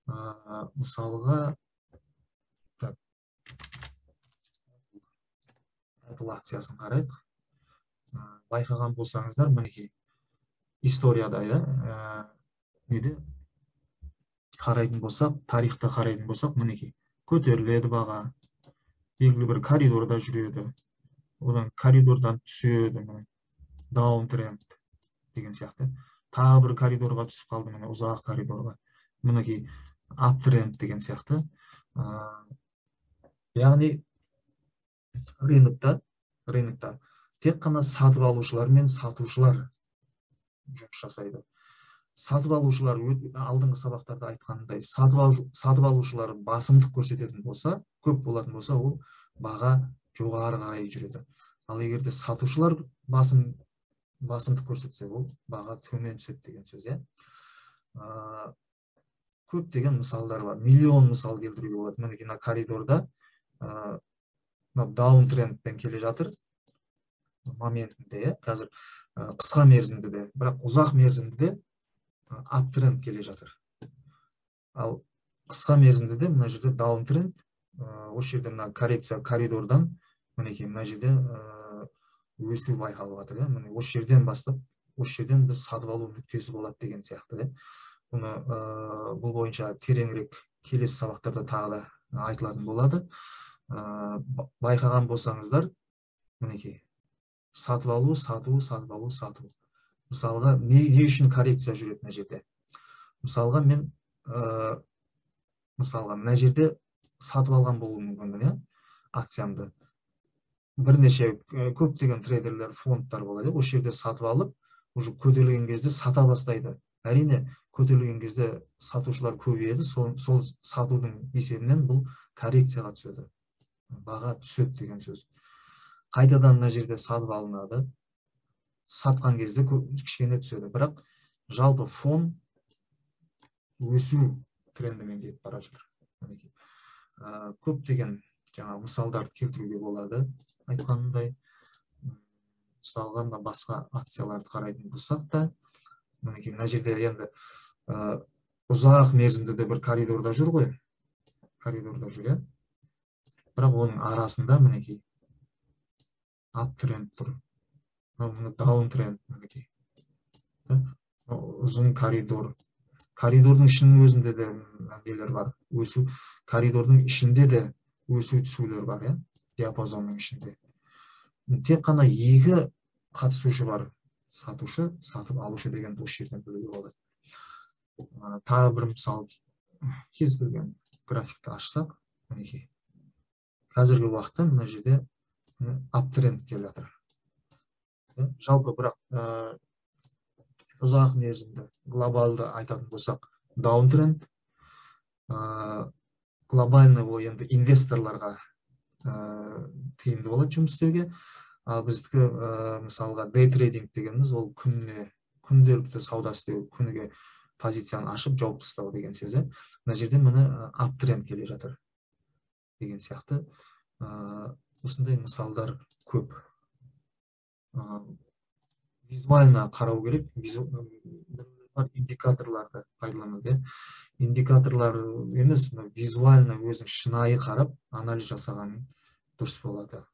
Мысалға, Apple акциясын қарайық. Байқаған болсаңыздар, мінекей историяда неде қарайтын болсақ, тарихта қарайтын болсақ, мінекей көтеріледі баға, белгілі бір коридорда жүреді, одан коридордан түседі, даунтренд деген сияқты. Тағы бір коридорға түсіп қалды, ұзақ коридорға, мінекей аптренд деген сияқты. Яғни рынокта тек қана сатып алушылар мен сатушылар жұмыс жасайды. Сатып алушылар, алдыңғы сабақтарда айтқандай, сатып алушылар басымдық көрсететін болса, көп болатын болса, ол баға жоғары қарай жүреді. Ал егерде сатушылар басымдық көрсетсе, ол баға төмен түседі деген сөз. Көптеген мысалдар бар, миллион мысал келтіруге болады. Мінекей мына коридорда даунтрендпен келе жатыр моментінде, қазір қысқа мерзімді де, бірақ ұзақ мерзімді де аптренд келе жатыр. Ал қысқа мерзімді де мына жерде даунтренд, осы жерде мына коррекция коридордан мінекей мына жерде өсу байқалып жатыр. Міне осы жерден бастап, осы жерден біз сатып алу нүктесі болады деген сияқты. Бұл бойынша тереңірек келесі сабақтарда тағы да айтылатын болады. Байқаған болсаңыздар, мінекей сатып алу, сату, сатып алу, сату. Мысалға, не үшін коррекция жүреді мына жерде? Мысалға, мен мына жерде сатып алған болуым мүмкін, акциямды. Бірнеше көптеген трейдерлер, фондтар болады. Осы жерде сатып алып, уже көтерілген кезде сата бастайды. Әрине, көтерілген кезде сатушылар көбейеді, сол сатудың есебінен бұл коррекцияға түседі. Баға түседі деген сөз. Қайтадан мына жерде сатып алынады. Сатқан кезде кішкене түседі. Бірақ жалпы фон өсу трендімен кетіп бара жатыр. Көптеген мысалдарды келтіруге болады. Айтқанымдай, мысалға басқа акцияларды қарайтын болсақ та, мына жерде енді ұзақ мерзімді бір коридорда жүр ғой. Коридорда жүр, бірақ оның арасында мінекей аптренд тұр. Даунтренд мінекей. Ұзын коридор. Коридордың ішінің өзінде де нелер бар. Өсу. Коридордың ішінде де өсу түсулер бар, диапазонның ішінде. Тек қана екі қатысушы бар. Сатушы, сатып алушы деген осы жерден білуге болады. Тағы бір мысал, кез келген графикті ашсақ, мінекей. Қазіргі уақытта мына жерде аптренд келе жатыр. Жалпы бірақ ұзақ мерзімді глобалды айтатын болсақ, даунтренд, глобальный ой енді инвесторларға тиімді болады жұмыс істеуге. Ал біздікі мысалға дей трейдинг дегеніміз, ол күнделікті сауда істеу, күніге позицияны ашып жауып тастау деген сөз. Мына жерде міне аптренд келе жатыр деген сияқты. Осындай мысалдар көп. Визуально қарау керек, индикаторларды пайдаланады. Индикаторлар емес, визуально өзің шынайы қарап, анализ жасаған дұрыс болады.